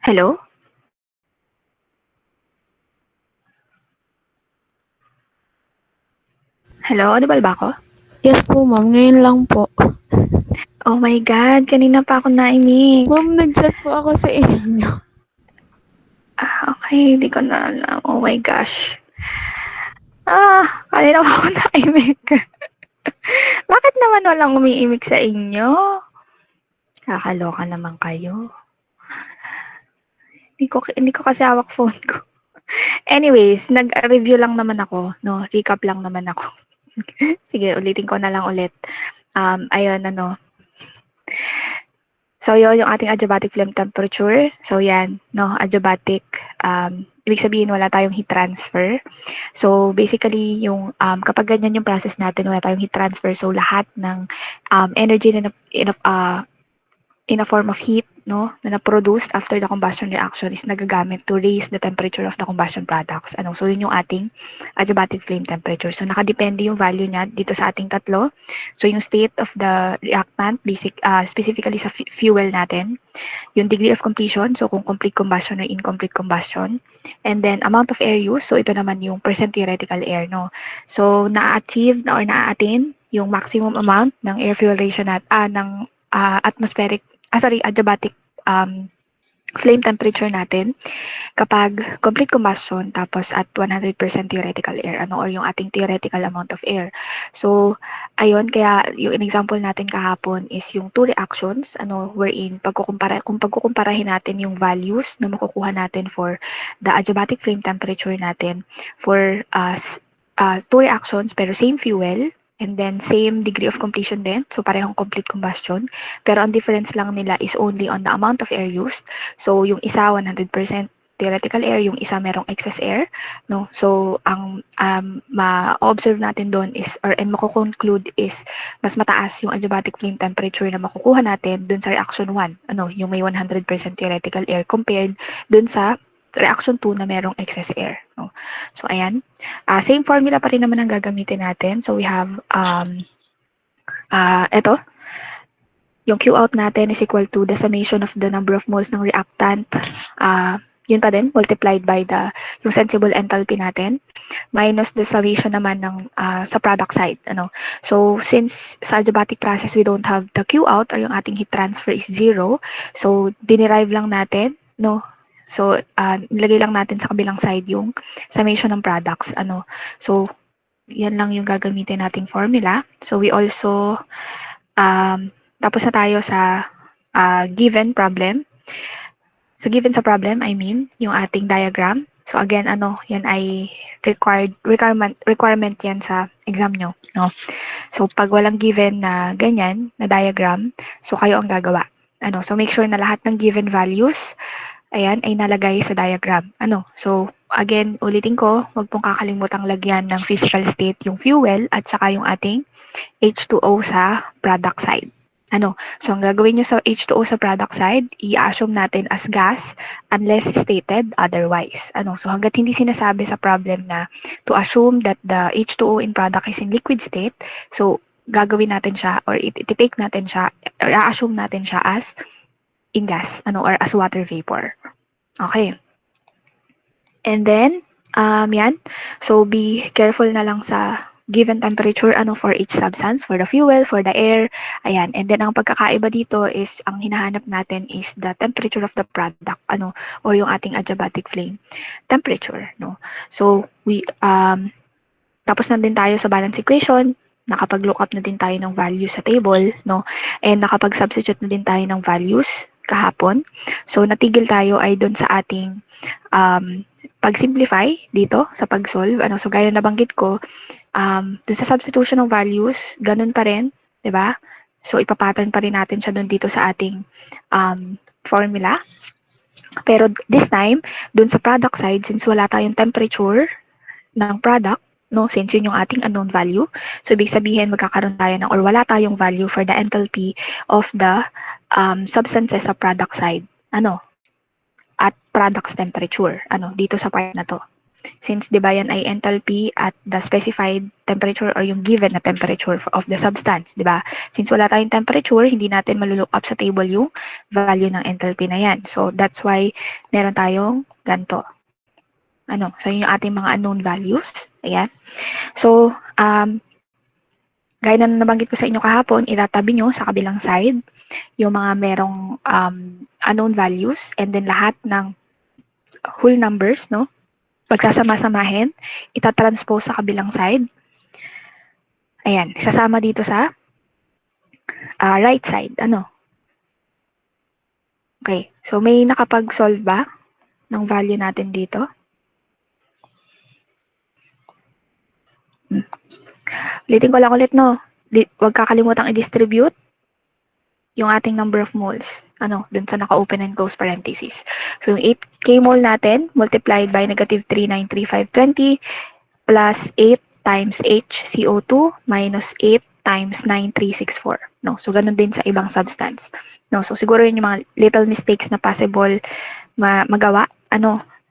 Hello? Hello, audible ba ako? Yes po, ma'am. Ngayon lang po. Oh my God, kanina pa ako naimik. Ma'am, nag-chat po ako sa inyo. Okay, hindi ko na alam. Oh my gosh. Kanina pa ako naimik. Bakit naman walang umiimik sa inyo? Kakaloka naman kayo. Hindi ko kasi hawak phone ko. Anyways, nag-review lang naman ako, no? Recap lang naman ako. Sige, ulitin ko na lang ulit. Ayun, ano. So, yun yung ating adiabatic flame temperature. So, yan, no? Adiabatic, ibig sabihin wala tayong heat transfer. So, basically, yung kapag ganyan yung process natin, wala tayong heat transfer. So, lahat ng energy na in a form of heat, no, na na-produce after the combustion reaction is nagagamit to raise the temperature of the combustion products. So yun yung ating adiabatic flame temperature. So nakadepende yung value niya dito sa ating tatlo. So yung state of the reactant, specifically sa fuel natin, yung degree of completion, so kung complete combustion or incomplete combustion, and then amount of air use, so ito naman yung percent theoretical air, no. So na-achieve or na-attain yung maximum amount ng air fuel ratio ng atmospheric adiabatic flame temperature natin kapag complete combustion tapos at 100% theoretical air or yung ating theoretical amount of air. So ayun, kaya yung example natin kahapon is yung two reactions wherein kung pagkukumparahin natin yung values na makukuha natin for the adiabatic flame temperature natin for two reactions pero same fuel and then same degree of completion din. So parehong complete combustion. Pero ang difference lang nila is only on the amount of air used. So yung isa 100% theoretical air, yung isa merong excess air, no? So ang ma-observe natin doon is and mako-conclude is mas mataas yung adiabatic flame temperature na makukuha natin doon sa reaction 1, yung may 100% theoretical air compared doon sa reaction 2 na merong excess air, no? So ayan. Same formula pa rin naman ang gagamitin natin. So we have ito, yung Q out natin is equal to the summation of the number of moles ng reactant, yun pa din, multiplied by yung sensible enthalpy natin, minus the summation naman ng sa product side. So, since sa adiabatic process, we don't have the Q out or yung ating heat transfer is 0, so, dinerive lang natin, no? So, nilagay lang natin sa kabilang side yung summation ng products. So, yan lang yung gagamitin nating formula. So, we also tapos na tayo sa given problem. So given sa problem, I mean, yung ating diagram. So again, yan ay requirement yan sa exam nyo, no? So pag walang given na ganyan, na diagram, so kayo ang gagawa. So make sure na lahat ng given values, ayan, ay nalagay sa diagram. So again, ulitin ko, huwag pong kakalimutang lagyan ng physical state yung fuel at saka yung ating H2O sa product side. So ang gagawin nyo sa H2O sa product side, i-assume natin as gas unless stated otherwise. So hanggat hindi sinasabi sa problem na to assume that the H2O in product is in liquid state, so gagawin natin siya or i-take natin siya or i-assume natin siya as in gas, or as water vapor. Okay. And then, yan. So be careful na lang sa given temperature for each substance, for the fuel, for the air, ayan. And then ang pagkakaiba dito is ang hinahanap natin is the temperature of the product, or yung ating adiabatic flame temperature, no. So we tapos na din tayo sa balance equation, nakapag-look up na din tayo ng values sa table, no. And nakapag-substitute na din tayo ng values kahapon. So natigil tayo ay doon sa ating pag-simplify dito sa pag-solve. So gaya na nabanggit ko, dun sa substitution ng values, ganun pa rin, di ba? So, ipapattern pa rin natin siya dun dito sa ating formula. Pero this time, dun sa product side, since wala tayong temperature ng product, no, since yun yung ating unknown value, so ibig sabihin magkakaroon tayo ng or wala tayong value for the enthalpy of the substances sa product side. At products temperature, dito sa part na to. Since di ba yan ay enthalpy at the specified temperature or yung given na temperature of the substance, di ba? Since wala tayong temperature, hindi natin malulook up sa table yung value ng enthalpy na yan. So that's why meron tayong ganito. So yung ating mga unknown values. Ayan. So, gaya na nabanggit ko sa inyo kahapon, itatabi nyo sa kabilang side yung mga merong unknown values and then lahat ng whole numbers, no? Pagkasama-samahin, itatranspose sa kabilang side. Ayan, sasama dito sa right side. Okay, so may nakapag-solve ba ng value natin dito? Ulitin ko lang ulit, no? Huwag kakalimutang i-distribute yung ating number of moles. Dun sa naka-open and close parentheses. So, yung 8 kmol natin multiplied by negative 393,520 plus 8 times HCO2 minus 8 times 9364. No? So, ganun din sa ibang substance. No? So, siguro yun yung mga little mistakes na possible magawa.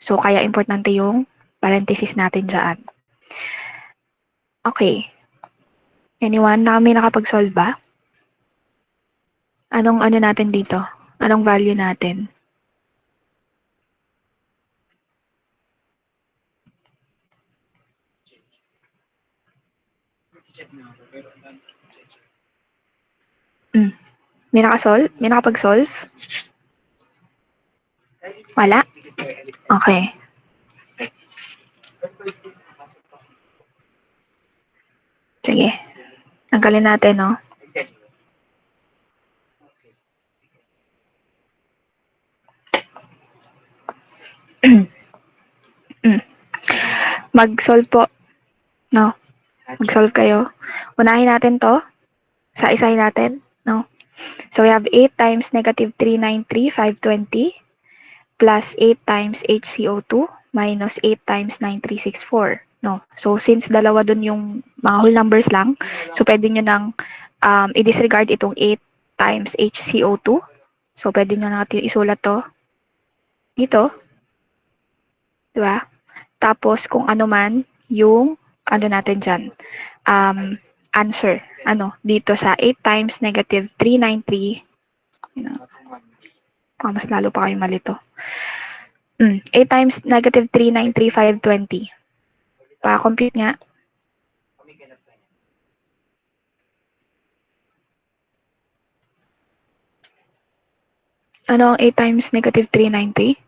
So, kaya importante yung parenthesis natin dyan. Okay. Anyone? May nakapag-solve ba? Anong natin dito? Anong value natin? May nakasolve? May nakapag-solve? Wala? Okay. Sige. Tanggalin natin, no? Mag-solve po. No? Mag-solve kayo. Unahin natin to. Sa isahin natin. No? So, we have 8 times negative 393,520 plus 8 times HCO2 minus 8 times 9364. No? So, since dalawa dun yung mga whole numbers lang, so pwede nyo nang i-disregard itong 8 times HCO2. So, pwede nyo natin isulat to dito. Diba? Tapos, kung ano man yung natin dyan, answer. Dito sa 8 times negative 393, mas lalo pa kayo malito. 8 times negative 393,520. Pa-compute nga. Ano ang 8 times negative 393?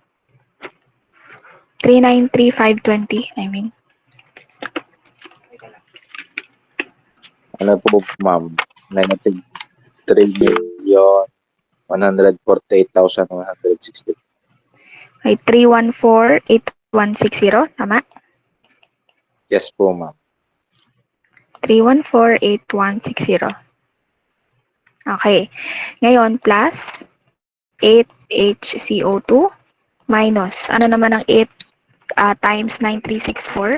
393,520, I mean. Ano po, ma'am? Negative 3,148,160. Ay, 314,8160. Tama? Yes po, ma'am. 314,8160. Okay. Ngayon, plus 8HCO2 minus, ano naman ang 8 times 9364?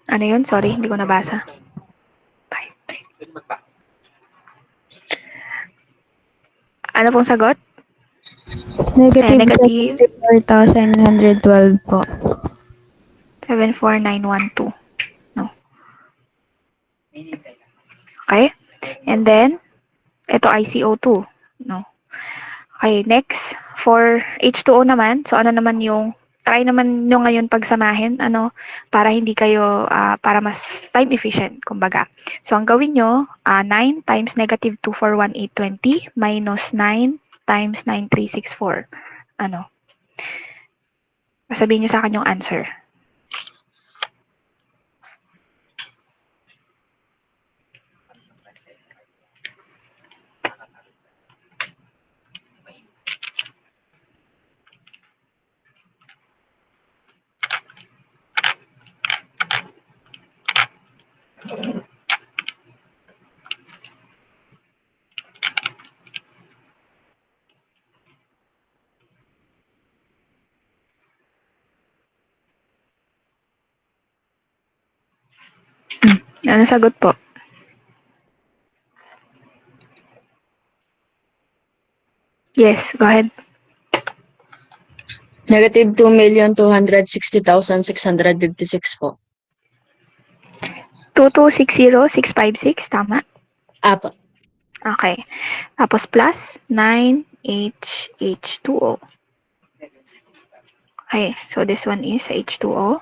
Ano yun? Sorry, hindi ko nabasa. Ano pong sagot? Negative Negative 74,912 po. 74912. No. Okay? And then, ito ICO2. No. Okay, next. For H2O naman, so ano naman yung, try naman nyo ngayon pagsamahin, para hindi kayo, para mas time efficient, kumbaga. So, ang gawin nyo, 9 times negative 241,820 minus 9 times 9364. Sabihin nyo sa akin yung answer. Ano sagot po? Yes, go ahead. Negative 2,260,656 po. 2260656, tama? Apo. Okay. Tapos plus 9HH2O. Okay, so this one is H2O.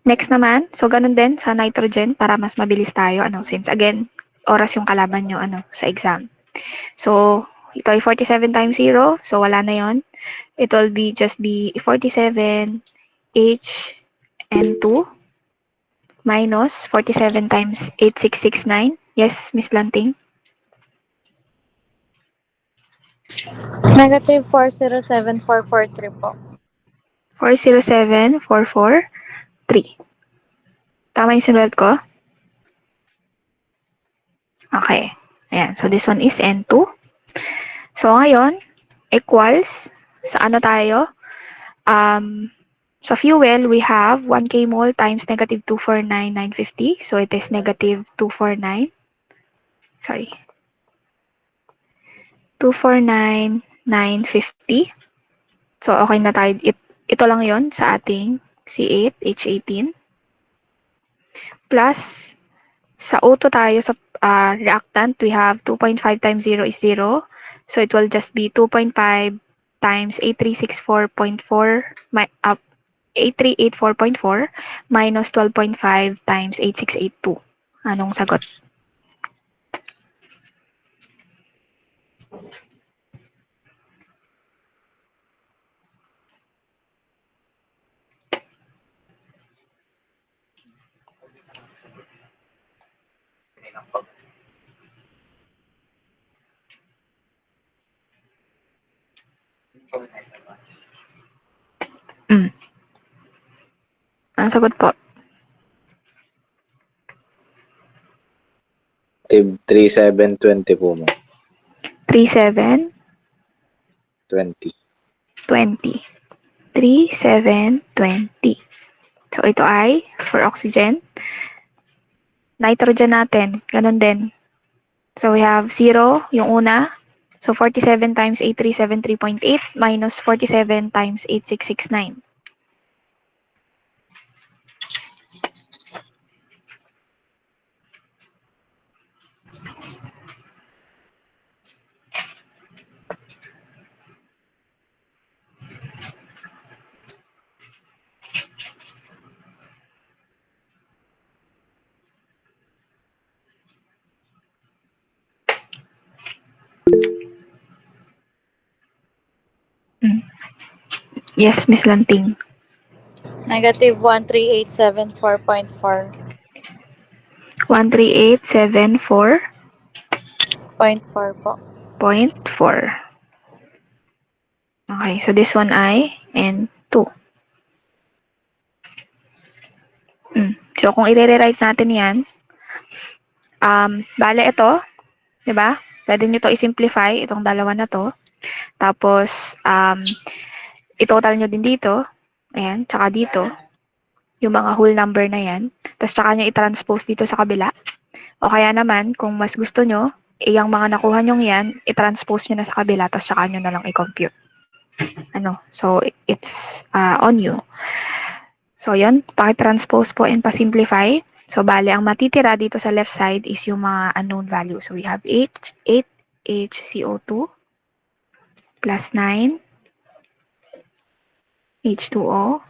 Next naman, so ganun din sa nitrogen para mas mabilis tayo. Since again, oras yung kalaban nyo sa exam. So, ito ay 47 times 0. So, wala na yon. It will just be 47 H and 2 minus 47 times 8669. Yes, Miss Lanting? Negative 407443 po. 407443. Tama yung sinulat ko? Okay. Ayan. So, this one is N2. So, ngayon, equals, sa ano tayo? Sa fuel, we have 1 kmol times negative 249,950. So, it is negative 249. Sorry. 249,950. So, okay na tayo. Ito lang yon sa ating C8, H18. Plus, sa O2 tayo sa reactant, we have 2.5 times 0 is 0. So, it will just be 2.5 times 8364.4 8384.4 minus 12.5 times 8682. Anong sagot? Ang sagot po? Negative 3720 po, ma'am. 37, 20. 20. 3720. So, ito ay for oxygen. Nitrogen natin, ganun din. So, we have 0, yung una. So, 47 times 8373.8 minus 47 times 8669. Yes, Miss Lanting. Negative 13874.4. 13874.4. 0.4 po. Okay, so this one ay N2. So, kung i-rewrite natin yan, bale ito, di ba? Pwede nyo to i-simplify, itong dalawa na to. Tapos, i-total nyo din dito. Ayan, tsaka dito. Yung mga whole number na yan. Tapos, tsaka nyo i-transpose dito sa kabila. O kaya naman, kung mas gusto nyo, yung mga nakuha nyo yan, i-transpose nyo na sa kabila, tapos tsaka nyo na lang i-compute. So, it's on you. So, yun, pakitranspose po and pasimplify. So, bale, ang matitira dito sa left side is yung mga unknown value. So, we have 8HCO2 plus 9 H2O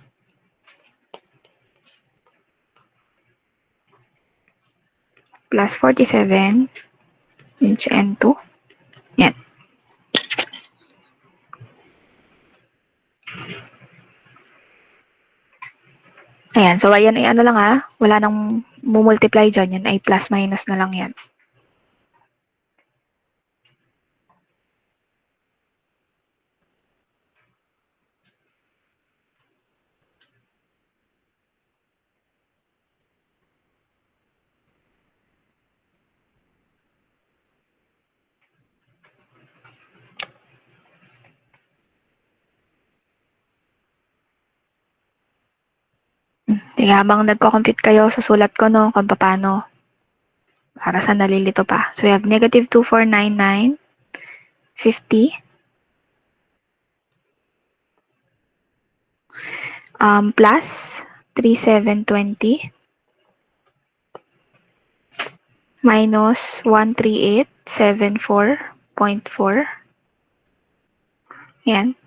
plus 47 HN2. Yan. Ayan, so ayan ay ano lang wala nang mumultiply dyan, yan ay plus minus na lang yan. Sige, habang nagko-compute kayo, susulat ko kung paano. Para sa nalilito pa. So, we have negative 2499.50 plus 3720 minus 13874.4. Yan.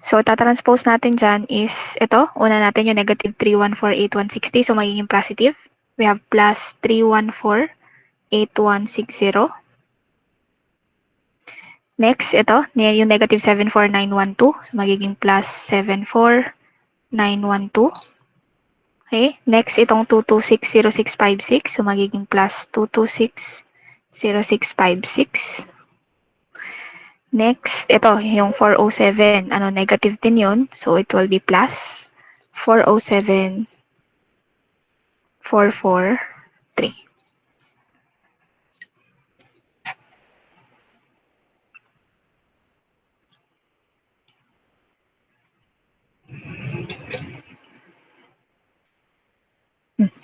So, tatanspose natin dyan is, ito, una natin yung negative 3148160. So, magiging positive. We have plus 3148160. Next, ito, yung negative 74912. So, magiging plus 74912. Okay. Next, itong 2260656. So, magiging plus 2260656. Next, ito, yung 407, negative din yun. So, it will be plus 407,443.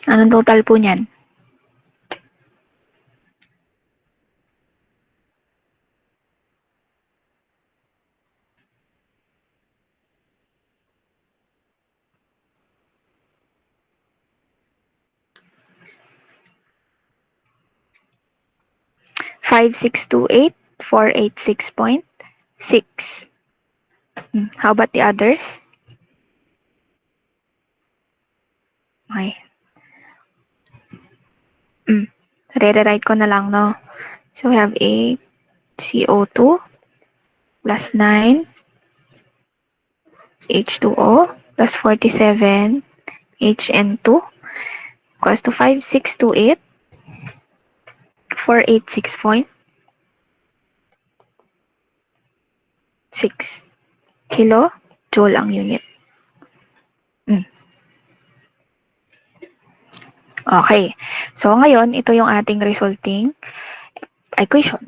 Anong total po niyan? $5,628,486.6. How about the others? Okay. Re-write ko na lang, no? So, we have 8 CO2 plus 9 H2O plus 47 HN2 equals to 5,628 486.6 kilojoule ang unit. Okay. So, ngayon, ito yung ating resulting equation.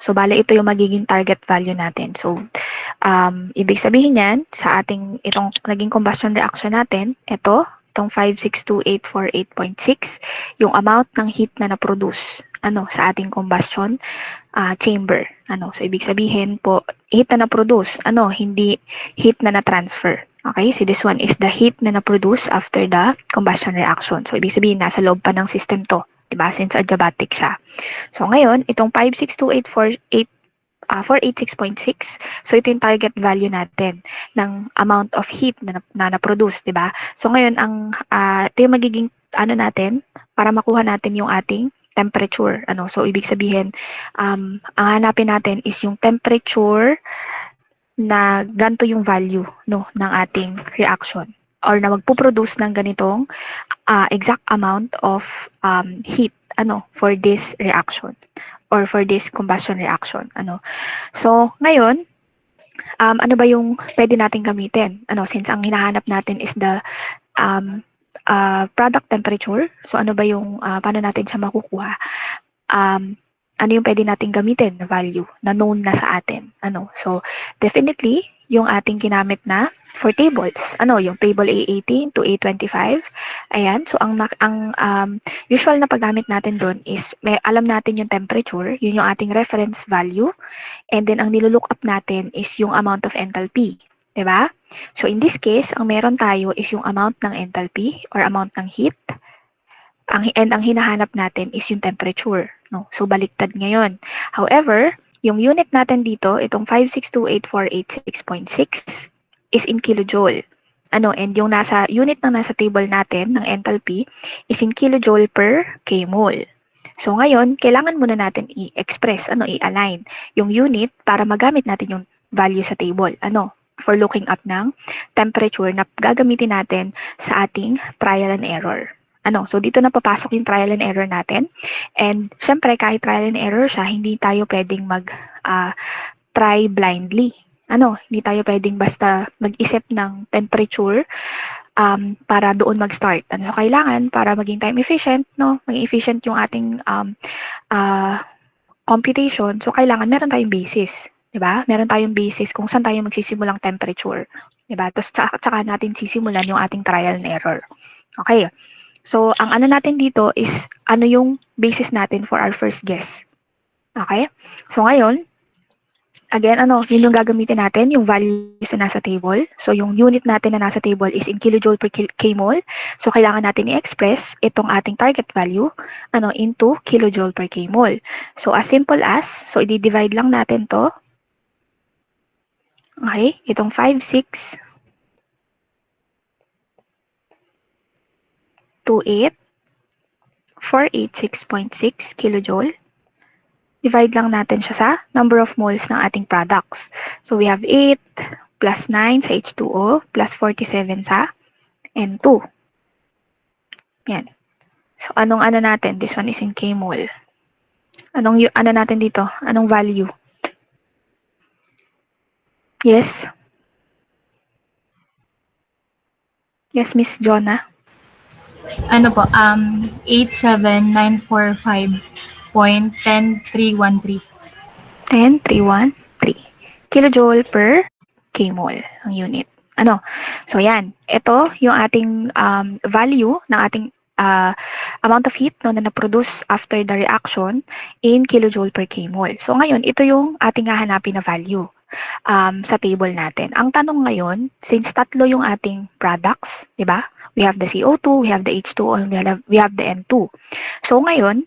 So, bale, ito yung magiging target value natin. So, ibig sabihin yan, sa ating, itong naging combustion reaction natin, itong 5,628,48.6, yung amount ng heat na na-produce, sa ating combustion chamber. So, ibig sabihin po, heat na na-produce, hindi heat na na-transfer. Okay, so this one is the heat na na-produce after the combustion reaction. So, ibig sabihin, nasa loob pa ng system to, diba? Since adiabatic siya. So, ngayon, itong 5,628,486.6, so ito yung target value natin ng amount of heat na na-produce, diba? So, ngayon, ito yung magiging, natin, para makuha natin yung ating temperature. So, ibig sabihin, ang hanapin natin is yung temperature na ganito yung value, ng ating reaction or na magpo-produce ng ganitong exact amount of heat for this reaction or for this combustion reaction. So, ngayon, ano ba yung pwede natin gamitin? Since ang hinahanap natin is the product temperature. So, ano ba yung, paano natin siya makukuha? Ano yung pwede natin gamitin na value na known na sa atin? So, definitely, yung ating ginamit na for tables. Yung table A18 to A25. Ayan. So, ang usual na paggamit natin doon is, alam natin yung temperature, yun yung ating reference value. And then, ang nilook up natin is yung amount of enthalpy. Diba? So, in this case, ang meron tayo is yung amount ng enthalpy or amount ng heat. And ang hinahanap natin is yung temperature. So, baliktad ngayon. However, yung unit natin dito, itong 5,628,486.6 is in kilojoule. And yung unit na nasa table natin ng enthalpy is in kilojoule per kmol. So, ngayon, kailangan muna natin i-express, i-align yung unit para magamit natin yung value sa table. For looking up ng temperature na gagamitin natin sa ating trial and error. So, dito na papasok yung trial and error natin. And, syempre, kahit trial and error siya, hindi tayo pwedeng try blindly. Hindi tayo pwedeng basta mag-isip ng temperature para doon mag-start. So, kailangan, para maging time efficient, maging efficient yung ating computation. So, kailangan meron tayong basis. Diba? Meron tayong basis kung saan tayo magsisimulang temperature. Diba? Tapos, tsaka natin sisimulan yung ating trial and error. Okay. So, ang natin dito is, yung basis natin for our first guess. Okay? So, ngayon, Again, yun yung gagamitin natin, yung values na nasa table. So, yung unit natin na nasa table is in kilojoule per kmol. So, kailangan natin i-express itong ating target value into kilojoule per kmol. So, as simple as, so i-divide lang natin to. Okay, itong 56 28 486.6 kilojoule. Divide lang natin siya sa number of moles ng ating products. So, we have 8 plus 9 sa H2O plus 47 sa N2. Yan. So, anong natin? This one is in kmol. Anong natin dito? Anong value? Yes? Yes, Miss Jonah? Ano po, 87945.10313. 10,313 kilojoule per kmol ang unit. So yan, ito yung ating value ng ating amount of heat na na-produce after the reaction in kilojoule per kmol. So ngayon, ito yung ating hahanapin na value sa table natin. Ang tanong ngayon, since tatlo yung ating products, di ba? We have the CO2, we have the H2O, and we have the N2. So ngayon,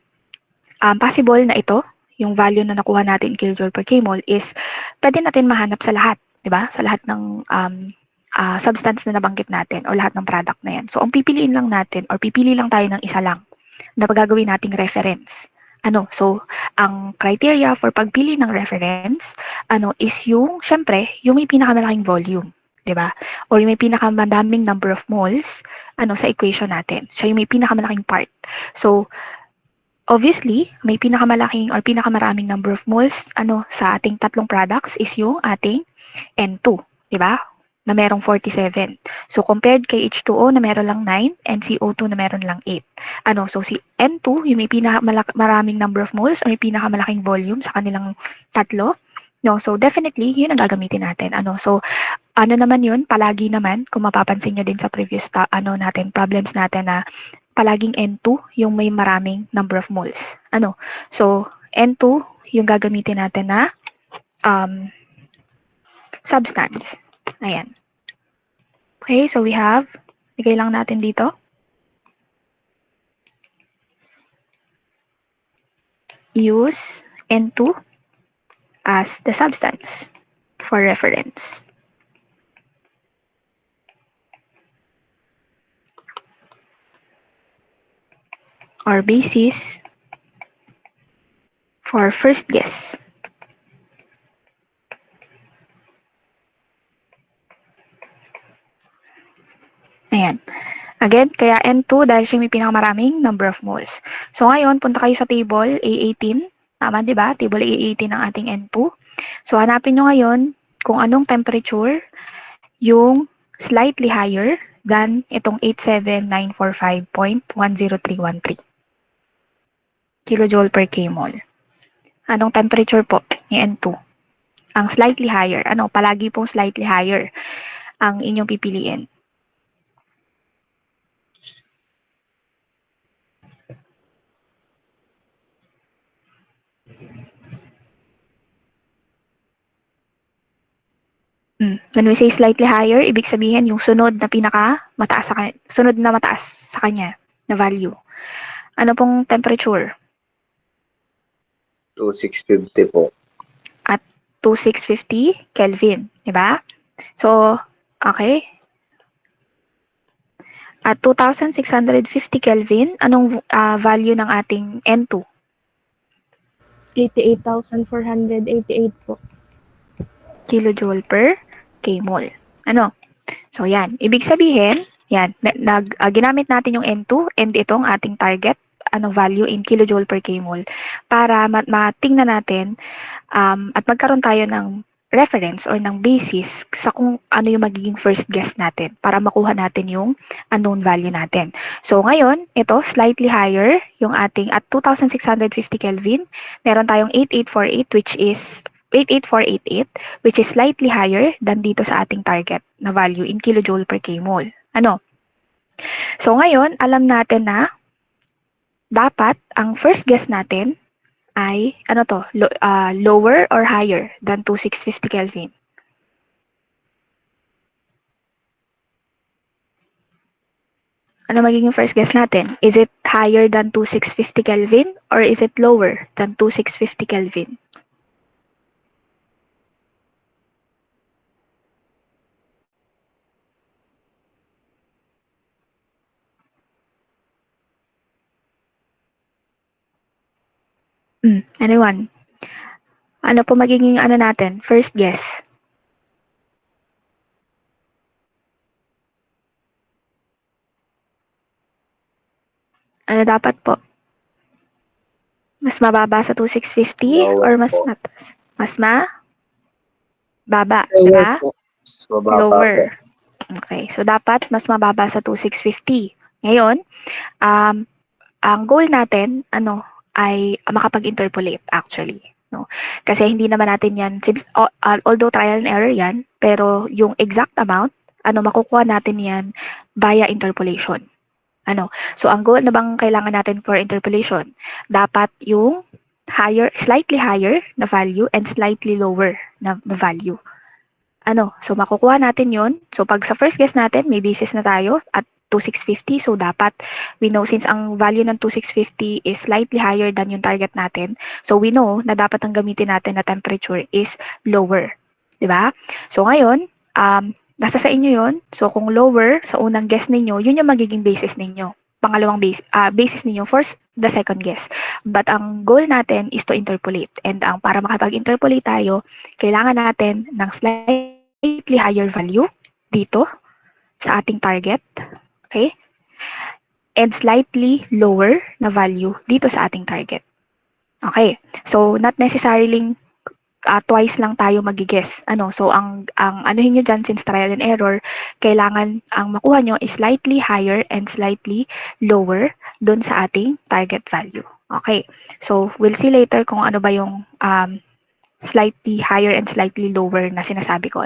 possible na ito, yung value na nakuha natin in kilojoule per kmol is pwede natin mahanap sa lahat, di ba? Sa lahat ng substance na nabanggit natin or lahat ng product na yan. So, ang pipiliin lang natin or pipili lang tayo ng isa lang na gagawin nating reference. So, ang criteria for pagpili ng reference, is yung, syempre, yung may pinakamalaking volume, di ba? Or yung may pinakamadaming number of moles, sa equation natin. So, yung may pinakamalaking part. So, obviously, may pinakamalaking or pinakamaraming number of moles, sa ating tatlong products is yung ating N2, di ba? Na merong 47. So, compared kay H2O na meron lang 9 and CO2 na meron lang 8. So si N2, yung may pinakamaraming number of moles or may pinakamalaking volume sa kanilang tatlo. No, so definitely, yun ang gagamitin natin. So, naman yun, palagi naman, kung mapapansin nyo din sa previous natin, problems natin na palaging N2 yung may maraming number of moles. So, N2 yung gagamitin natin na substance. Ayan. Okay, so we have, ligay lang natin dito. Use N2 as the substance for reference. Or basis for first guess. Ayan. Again, kaya N2 dahil siya may pinakamaraming number of moles. So ngayon, punta kayo sa table A18. Tama, di ba? Table A18 ng ating N2. So hanapin nyo ngayon kung anong temperature yung slightly higher than itong 87945.10313 kilojoule per kmol. Anong temperature po ni N2? Ang slightly higher. Palagi pong slightly higher ang inyong pipiliin. When we say slightly higher, ibig sabihin yung sunod na mataas sa kanya na value. Ano pong temperature? 2650 po. At 2650 Kelvin, di ba? So, okay. At 2650 Kelvin, anong value ng ating N2? 88,488 po. Kilojoule per kmol. So, yan. Ibig sabihin, yan, ginamit natin yung N2 and itong ating target, value in kilojoule per kmol para matingnan natin at magkaroon tayo ng reference or ng basis sa kung ano yung magiging first guess natin para makuha natin yung unknown value natin. So, ngayon, ito, slightly higher, yung ating at 2650 Kelvin, meron tayong 8848 which is slightly higher than dito sa ating target na value in kilojoule per kmol. So ngayon, alam natin na dapat ang first guess natin ay, ano to, lower or higher than 2650 Kelvin? Ano magiging first guess natin? Is it higher than 2650 Kelvin or is it lower than 2650 Kelvin? Anyone? Ano po magiging ano natin? First guess. Ano dapat po? Mas mababa sa 2650 Lower or mas po. mataas? Mas baba, di Lower ba? po. Mas mababa po. Lower. Okay. So, dapat mas mababa sa 2650. Ngayon, ang goal natin, ay makapag-interpolate actually. No? Kasi hindi naman natin yan, since, although trial and error yan, pero yung exact amount, makukuha natin yan via interpolation. So, ang goal na bang kailangan natin for interpolation? Dapat yung slightly higher na value and slightly lower na value. So makukuha natin yon. So pag sa first guess natin, may basis na tayo at 2650. So dapat we know since ang value ng 2650 is slightly higher than yung target natin. So we know na dapat ang gamitin natin na temperature is lower. 'Di ba? So ngayon, nasa sa inyo yon. So kung lower sa unang guess ninyo, yun yung magiging basis ninyo. Pangalawang basis ninyo for the second guess. But ang goal natin is to interpolate. And para makapag-interpolate tayo, kailangan natin ng slightly higher value dito sa ating target. Okay? And slightly lower na value dito sa ating target. Okay. So, not necessarily twice lang tayo magigess. So, ang anuhin nyo dyan, since trial and error, kailangan ang makuha nyo is slightly higher and slightly lower dun sa ating target value. Okay. So, we'll see later kung ano ba yung slightly higher and slightly lower na sinasabi ko.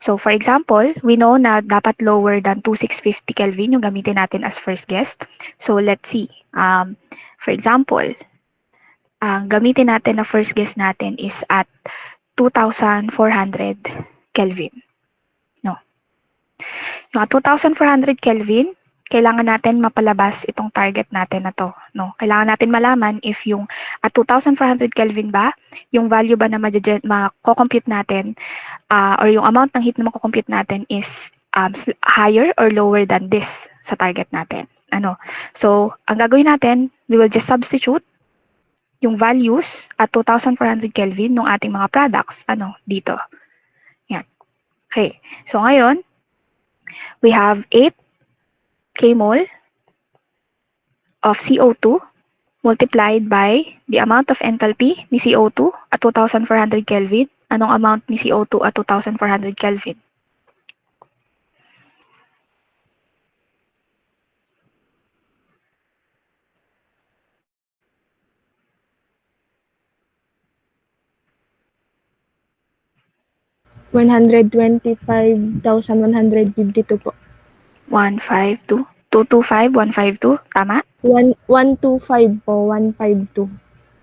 So, for example, we know na dapat lower than 2650 Kelvin yung gamitin natin as first guess. So, let's see. For example, ang gamitin natin na first guess natin is at 2,400 Kelvin. Yung 2,400 Kelvin, kailangan natin mapalabas itong target natin na to. Kailangan natin malaman if yung at 2,400 Kelvin ba, yung value ba na mako-compute natin or yung amount ng heat na mako-compute natin is higher or lower than this sa target natin. So, ang gagawin natin, we will just substitute yung values at 2,400 Kelvin ng ating mga products, dito. Yan. Okay. So, ngayon, we have 8 kmol of CO2 multiplied by the amount of enthalpy ni CO2 at 2,400 Kelvin. Anong amount ni CO2 at 2,400 Kelvin? $125,152 po. 152. 225, 152. Tama? 125 po, 152.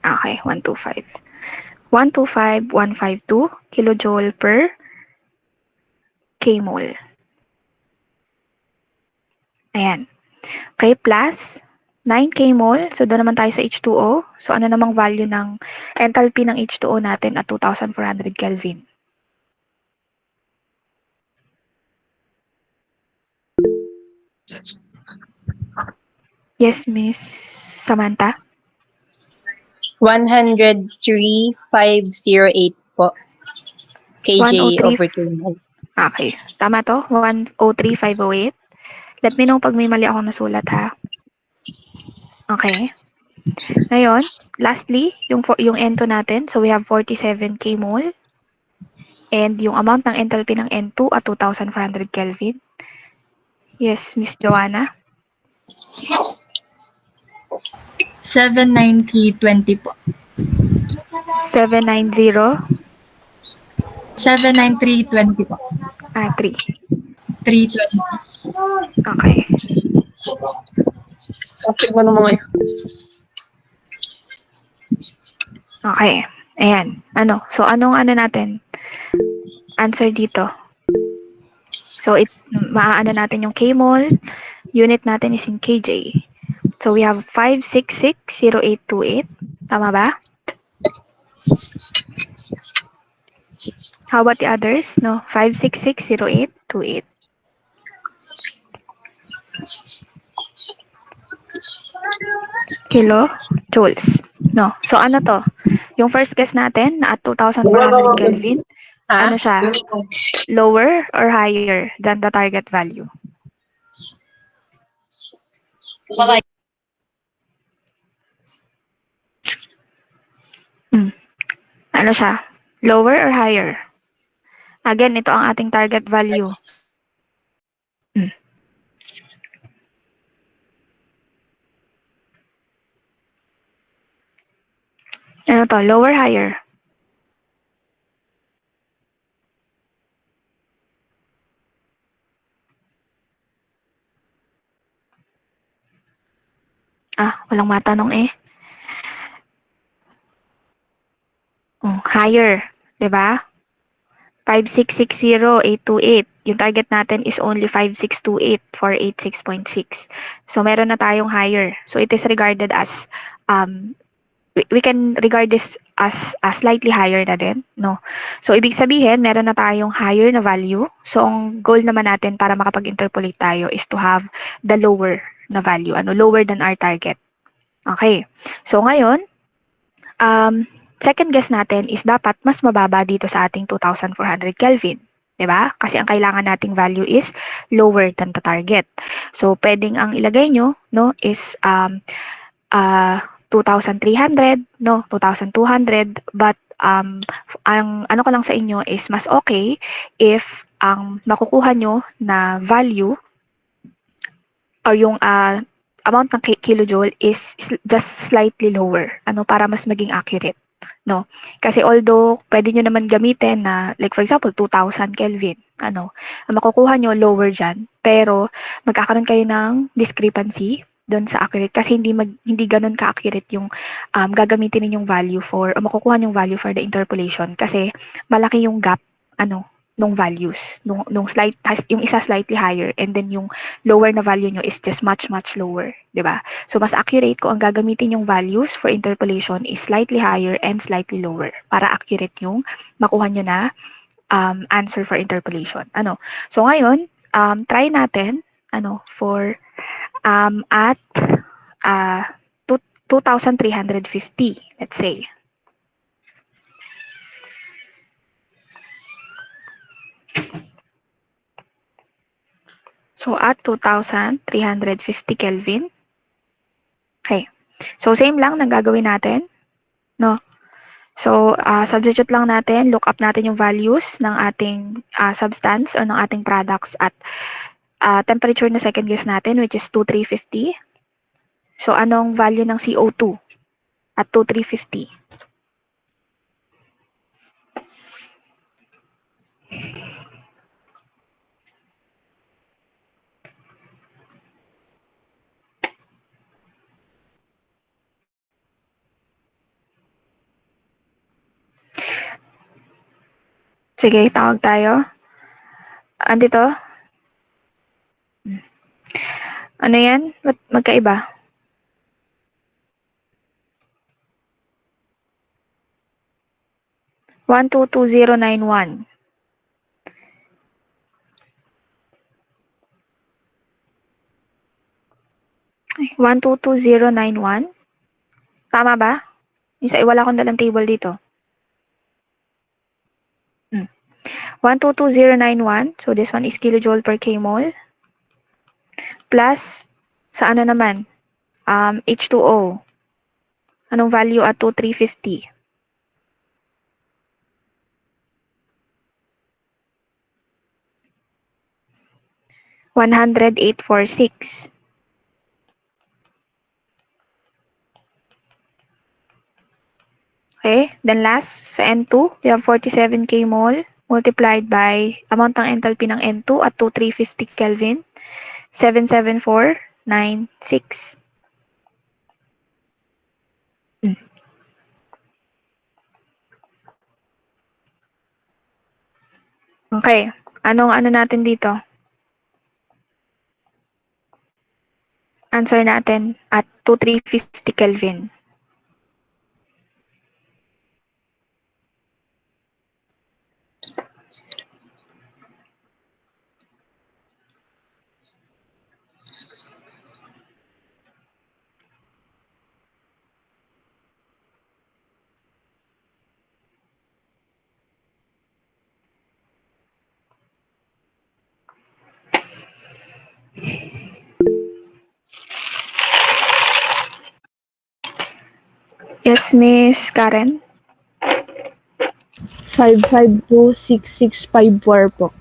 Okay, 125. 125, 152 kilojoule per kmol. Ayan. Okay, plus 9 kmol. So, doon naman tayo sa H2O. So, ano namang value ng enthalpy ng H2O natin at 2,400 Kelvin? Yes, Miss Samantha? 103,508 po. kJ 103. over kmol. Okay. Tama to? 103,508. Let me know pag may mali akong nasulat, ha? Okay. Ngayon, lastly, yung N2 natin. So, we have 47 kmol. And yung amount ng enthalpy ng N2 at 2,400 Kelvin. Yes, Miss Joanna? 790.20 po. 790. 793.20 po. 3. 320. Okay. Check mo naman ngayon. Okay. Ayan. So, anong natin? Answer dito. So, maaano natin yung K-mol. Unit natin is in KJ. So, we have 5660828. Tama ba? How about the others? No, 5660828. Kilojoules. No. So, ano to? Yung first guess natin na at 2,400 Kelvin, ano siya? Lower or higher than the target value? Ano siya? Lower or higher? Again, ito ang ating target value. Ano to? Lower, higher? Walang matanong eh. Higher. Diba? 5660828. Yung target natin is only 5628 for 86.6. So, meron na tayong higher. So, it is regarded as, we can regard this as slightly higher na din, no? So, ibig sabihin, meron na tayong higher na value. So, ang goal naman natin para makapag-interpolate tayo is to have the lower na value, lower than our target. Okay. So, ngayon, second guess natin is dapat mas mababa dito sa ating 2,400 Kelvin. Diba? Kasi ang kailangan nating value is lower than the target. So, pwedeng ang ilagay nyo, no, is 2,300, no, 2,200, but ang ano ko lang sa inyo is mas okay if ang makukuha nyo na value or yung amount ng kilojoule is just slightly lower, para mas maging accurate, no? Kasi although pwede nyo naman gamitin na, like for example, 2,000 Kelvin, ang makukuha nyo lower dyan, pero magkakaroon kayo ng discrepancy doon sa accurate kasi hindi ganun ka-accurate yung gagamitin ninyong value for, o makukuha yung value for the interpolation kasi malaki yung gap, nung values, nung yung isa slightly higher and then yung lower na value nyo is just much lower, di ba? So mas accurate ko ang gagamitin yung values for interpolation is slightly higher and slightly lower para accurate yung makuha nyo na answer for interpolation. So ngayon, try natin for at 2,350, let's say. So, at 2,350 Kelvin. Okay. So, same lang ng gagawin natin. No? So, substitute lang natin, look up natin yung values ng ating substance or ng ating products at temperature na second guess natin, which is 2,350. So, anong value ng CO2 at 2,350? Sige, tawag tayo. Andito? Ano yan? Magkaiba? One, 2,2,091. Ay, 1,2,2,091. Tama ba? Wala akong dalang table dito. 1,2,2,091. So, this one is kilojoule per kmol. Plus, sa ano naman? H2O. Anong value at 2,350? $108.46. Okay, then last, sa N2, we have 47 kmol multiplied by amount ng enthalpy ng N2 at 2,350 Kelvin, 77496. Okay. Anong ano natin dito? Answer natin at 2350 Kelvin. Yes, Miss Karen? 5526654 po.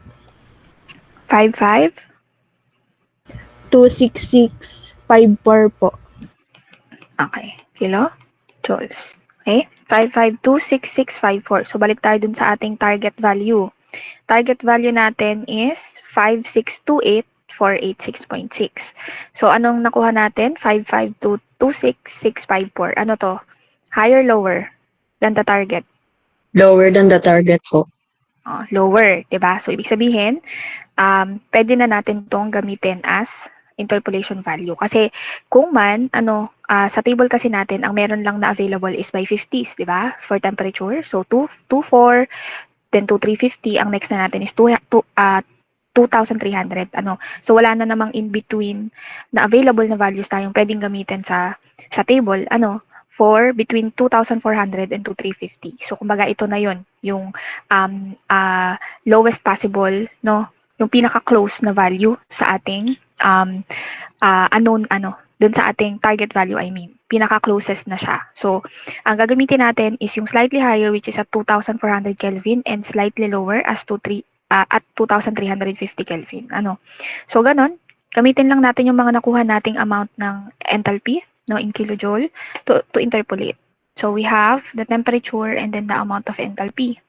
55? 26654 po. Okay. Kilo? Joules. Okay? 5526654. So, balik tayo dun sa ating target value. Target value natin is 5628,486.6. So, anong nakuha natin? 552,26654. Ano to? Higher, lower than the target? Lower than the target po. Lower, 'di ba? So, ibig sabihin, pwede na natin tong gamitin as interpolation value. Kasi kung man, sa table kasi natin, ang meron lang na available is by 50s, 'di ba? For temperature. So, 224, then 2350. Ang next na natin is 2,300. So, wala na namang in between na available na values tayong pwedeng gamitin sa table. For between 2,400 and 2,350. So, kumbaga ito na yon yung lowest possible, no? Yung pinaka-close na value sa ating unknown, dun sa ating target value, pinaka-closest na siya. So, ang gagamitin natin is yung slightly higher, which is at 2,400 Kelvin, and slightly lower as at 2,350 Kelvin. So, ganon. Gamitin lang natin yung mga nakuha nating amount ng enthalpy, no, in kilojoule, to interpolate. So, we have the temperature and then the amount of enthalpy.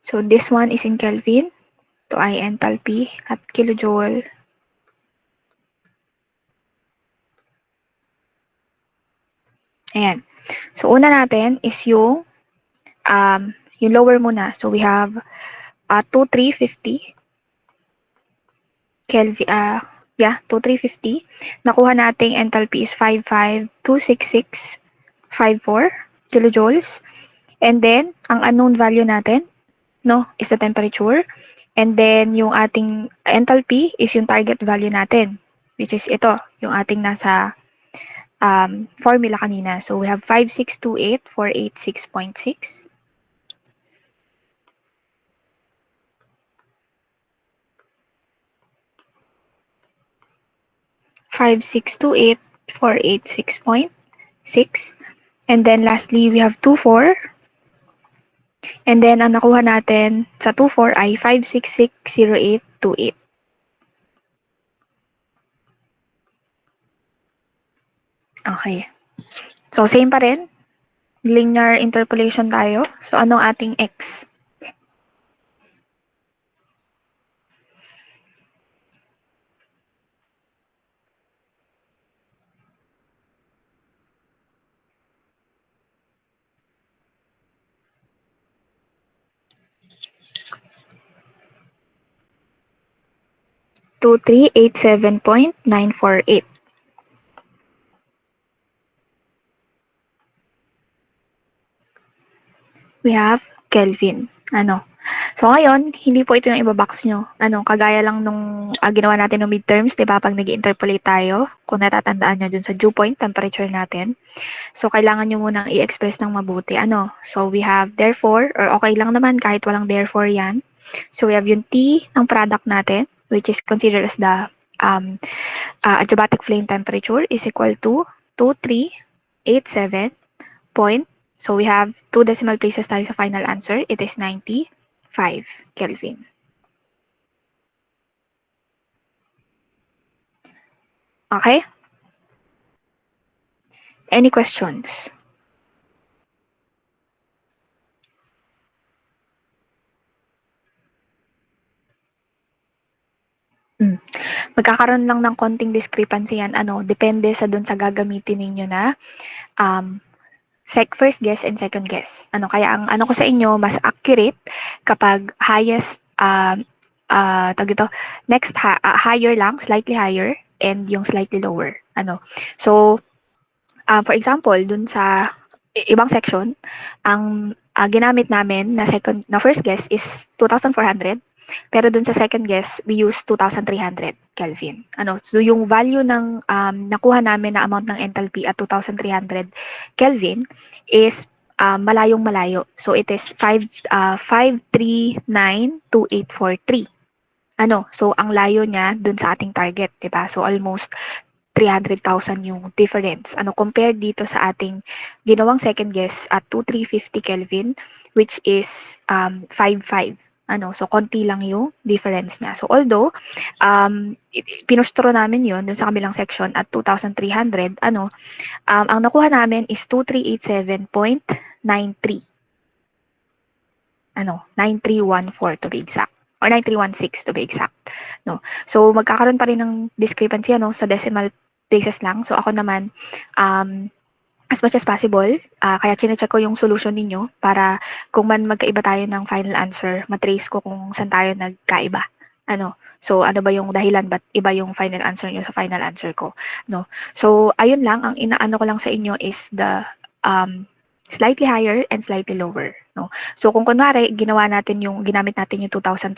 So, this one is in Kelvin. To ay enthalpy at kilojoule. Ayan. So, una natin is yung lower muna. So, we have 2,350 Kelvin, 2,350. Nakuha nating enthalpy is 55,266.54 kilojoules. And then, ang unknown value natin, no, is the temperature. And then, yung ating enthalpy is yung target value natin, which is ito, yung ating nasa formula kanina. So, we have 5628,486.6. 5628,486.6. And then lastly, we have 24. And then ang nakuha natin sa 24 ay 5660828. Okay. So same pa rin. Linear interpolation tayo. So anong ating x? Two, 387.948. We have Kelvin. So ngayon, hindi po ito yung ibabox nyo. Kagaya lang nung ginawa natin ng midterms, di ba? Pag nag-interpolate tayo, kung natatandaan nyo dun sa dew point, temperature natin. So, kailangan nyo munang i-express ng mabuti. So, we have therefore, or okay lang naman kahit walang therefore yan. So, we have yung T ng product natin, which is considered as the adiabatic flame temperature is equal to 2387 point. So, we have 2 decimal places tayo sa final answer. It is 95 Kelvin. Okay? Any questions? Magkakaroon lang ng konting discrepancy yan. Depende sa dun sa gagamitin ninyo na first guess and second guess. Kaya ang ano ko sa inyo, mas accurate kapag highest, tawag dito, next higher lang, slightly higher, and yung slightly lower. So, for example, dun sa ibang section, ang ginamit namin na first guess is 2,400. Pero dun sa second guess, we use 2,300 Kelvin. So yung value ng nakuha namin na amount ng enthalpy at 2,300 Kelvin is malayong malayo. So it is 5392843. So ang layo niya dun sa ating target, 'di ba? So almost 300,000 yung difference. Compared dito sa ating ginawang second guess at 2,350 Kelvin, which is 5,500. So konti lang yung difference niya. So although pinustro namin yun dun sa kabilang section at 2,300, ang nakuha namin is 2,387.93. 9314 to be exact. Or 9316 to be exact. So magkakaroon pa rin ng discrepancy sa decimal places lang. So ako naman, as much as possible, kaya chinecheck ko yung solution ninyo para kung man magkaiba tayo ng final answer, matrace ko kung saan tayo nagkaiba. So ano ba yung dahilan ba't iba yung final answer nyo sa final answer ko. So ayun lang, ang inaano ko lang sa inyo is the slightly higher and slightly lower. So kung kunwari ginamit natin yung 2,300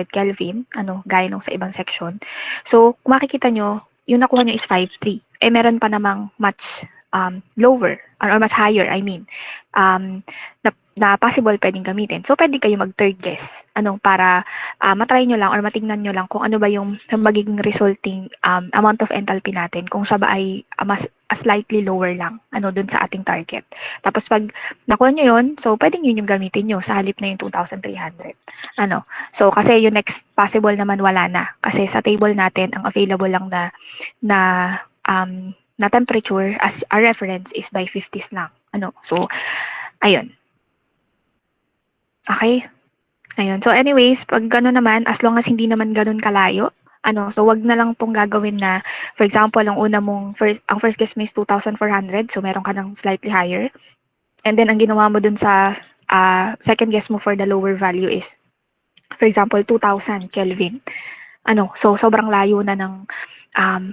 Kelvin, gaya nung sa ibang section. So kung makikita nyo, yung nakuha nyo is 5,300. Meron pa namang much lower or much higher, I mean, na possible pwedeng gamitin. So, pwede kayo mag-third guess. Para matry nyo lang or matingnan nyo lang kung ano ba yung magiging resulting amount of enthalpy natin. Kung siya ba ay mas slightly lower lang dun sa ating target. Tapos, pag nakuha nyo yun, so pwedeng yun yung gamitin nyo sa halip na yung 2,300. So, kasi yung next possible naman wala na. Kasi sa table natin, ang available lang na temperature as a reference is by 50s lang. So, ayun. Okay? Ayun. So, anyways, pag gano'n naman, as long as hindi naman gano'n kalayo, so wag na lang pong gagawin na, for example, ang first guess mo is 2,400, so meron ka ng slightly higher. And then, ang ginawa mo dun sa second guess mo for the lower value is, for example, 2,000 Kelvin. So sobrang layo na ng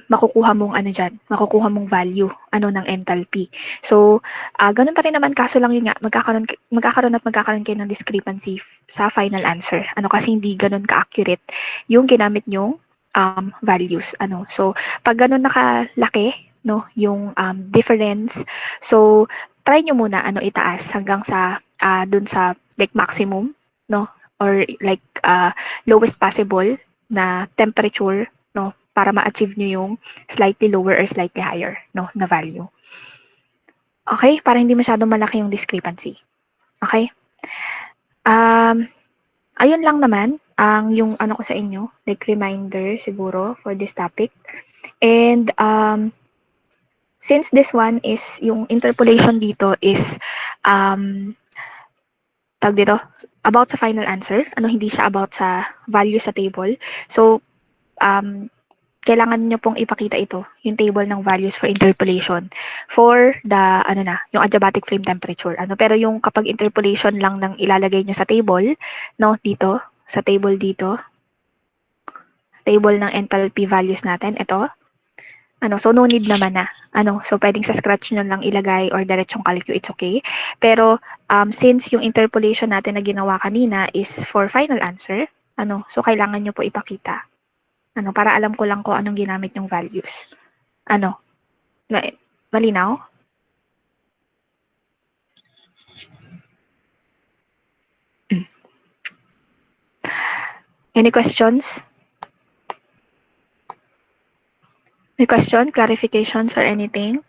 makukuha mong value ng enthalpy. So ganun pa rin naman, kaso lang yun nga, magkakaroon kayo ng discrepancy sa final answer. Kasi hindi ganun ka-accurate yung ginamit nyong values. So pag ganun nakalaki yung difference, so try nyo muna itaas hanggang sa dun sa like maximum or like lowest possible na temperature para ma-achieve nyo yung slightly lower or slightly higher na value. Okay? Para hindi masyadong malaki yung discrepancy. Okay? Ayun lang naman ang yung ko sa inyo, like reminder siguro for this topic. And since this one is yung interpolation dito is tag dito, about sa final answer, hindi siya about sa value sa table. So, kailangan nyo pong ipakita ito, yung table ng values for interpolation for the, yung adiabatic flame temperature. Pero yung kapag interpolation lang ng ilalagay nyo sa table, dito, sa table dito, table ng enthalpy values natin, ito, so no need naman na. So pwedeng sa scratch nyo lang ilagay or diretsong calcu, it's okay. Pero since yung interpolation natin na ginawa kanina is for final answer, so kailangan nyo po ipakita. Para alam ko lang kung anong ginamit yung values. Malinaw? Any questions? May question, clarifications, or anything?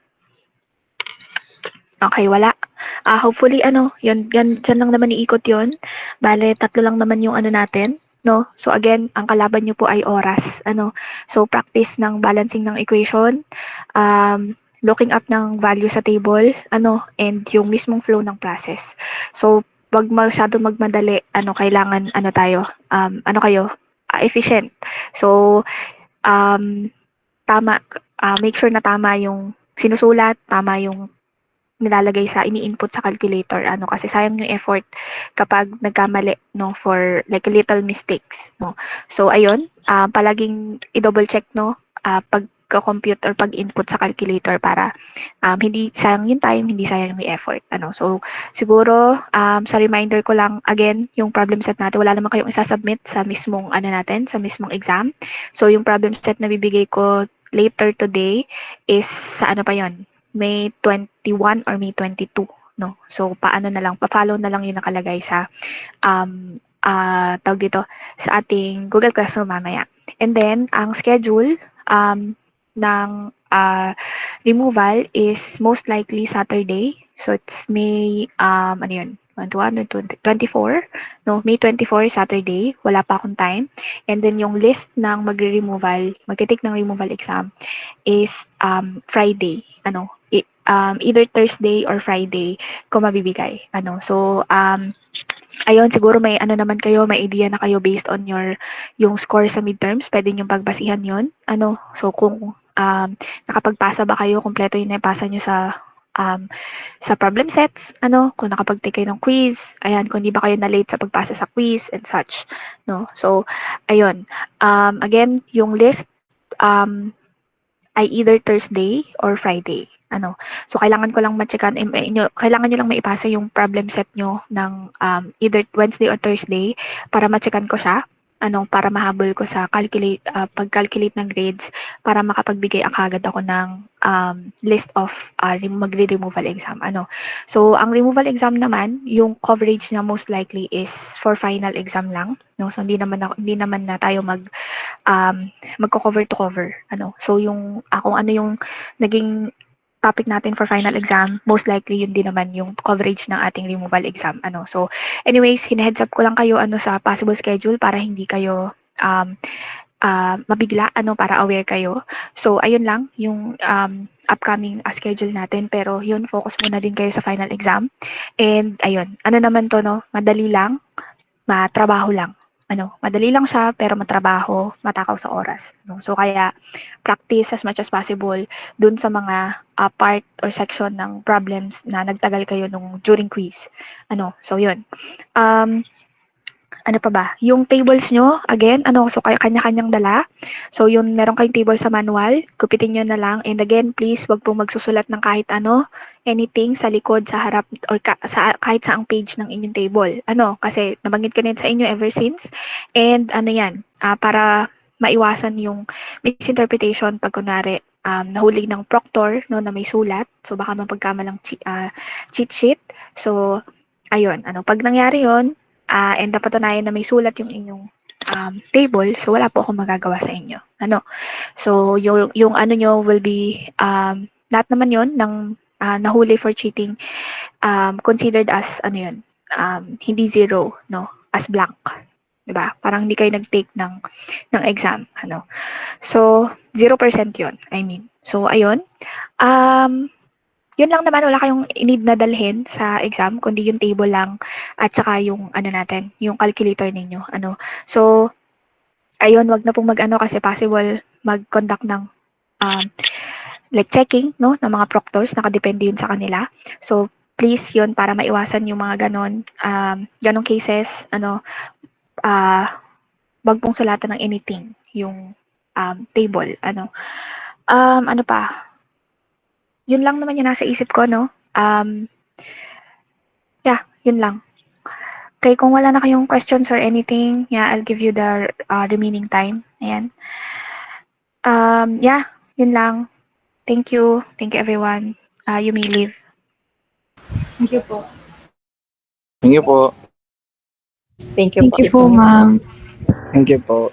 Okay, wala. Hopefully, yun, dyan lang naman iikot yun. Bale, 3 lang naman yung natin. So again, ang kalaban nyo po ay oras. So practice ng balancing ng equation, looking up ng value sa table, and yung mismong flow ng process. So wag masyado magmadali, kailangan tayo, efficient. So tama, make sure na tama yung sinusulat, tama yung nilalagay sa ini-input sa calculator, ano, kasi sayang yung effort kapag nagkamali, no, for like little mistakes, no. So ayun, palaging i-double check, no, pagka-compute or pag-input sa calculator para hindi sayang yung time, hindi sayang yung effort, ano. So siguro sa reminder ko lang again, yung problem set natin, wala naman kayong isa-submit sa mismong ano natin, sa mismong exam. So yung problem set na bibigay ko later today is sa ano pa yon, May 21 or May 22, no? So, paano na lang, pa-follow na lang yung nakalagay sa, tawag dito, sa ating Google Classroom mamaya. And then, ang schedule ng removal is most likely Saturday. So, it's May, ano yun, 24, no? May 24, Saturday, wala pa akong time. And then, yung list ng magre-removal, magte-take ng removal exam is Friday, ano, either Thursday or Friday ko mabibigay, ano. So ayun, siguro may ano naman kayo, may idea na kayo based on yung score sa midterms, pwede niyong pagbasihan yon, ano. So kung nakapagpasa ba kayo, kumpleto yung naipasa niyo sa problem sets, ano, kung nakapag-take kayo ng quiz, ayan, kung di ba kayo na late sa pagpasa sa quiz and such, no. So ayun, again, yung list ay either Thursday or Friday, ano. So kailangan ko lang ma-checkan, kailangan niyo lang maipasa yung problem set niyo ng either Wednesday or Thursday para ma-checkan ko siya, ano, para mahabol ko sa pag-calculate ng grades para makapagbigay agad ako ng list of magre-removal exam, ano. So ang removal exam naman, yung coverage niya most likely is for final exam lang, no. So hindi naman na tayo magko-cover to cover, ano. So yung kung ano yung naging topic natin for final exam, most likely yun din naman yung coverage ng ating removal exam, ano. So anyways, hina-heads up ko lang kayo, ano, sa possible schedule para hindi kayo mabigla, ano, para aware kayo. So ayun lang yung upcoming schedule natin, pero yun, focus muna din kayo sa final exam. And ayun, ano naman to, no, madali lang, matrabaho lang, ano, madali lang siya pero matrabaho, matakaw sa oras, no. So kaya practice as much as possible dun sa mga part or section ng problems na nagtagal kayo during quiz, ano. So yun, ano pa ba, yung tables nyo, again, ano, so kanya-kanyang dala. So yun, meron kayong table sa manual, gupitin nyo na lang. And again, please, wag pong magsusulat ng kahit ano, anything sa likod, sa harap, or kahit saang page ng inyong table. Ano, kasi nabanggit ko na sa inyo ever since. And ano yan, para maiwasan yung misinterpretation pag kunwari nahuli ng proctor, no, na may sulat. So baka mapagkamalang cheat sheet. So ayun, ano, pag nangyari yon, and napatunayan na may sulat yung inyong table, so wala po akong magagawa sa inyo, ano. So yung ano nyo will be lahat naman yon ng nahuli for cheating, considered as ano yun, hindi zero, no, as blank, diba? Parang hindi kayo nag-take ng exam, ano. So 0% yon, I mean. So ayun, yun lang naman, wala kayong need na dalhin sa exam, kundi yung table lang at saka yung ano natin, yung calculator ninyo, ano. So ayun, wag na pong mag-ano kasi possible mag-conduct ng like checking, no, ng mga proctors, nakadepende yun sa kanila. So please yun, para maiwasan yung mga ganong cases, ano, wag pong sulatan ng anything yung table, ano. Ano pa? Yun lang naman yung nasa isip ko, no? Yeah, yun lang. Okay, kung wala na kayong questions or anything, yeah, I'll give you the remaining time. Ayan. Yeah, yun lang. Thank you. Thank you, everyone. You may leave. Thank you po. Thank you Thank you po, ma'am. Thank you po.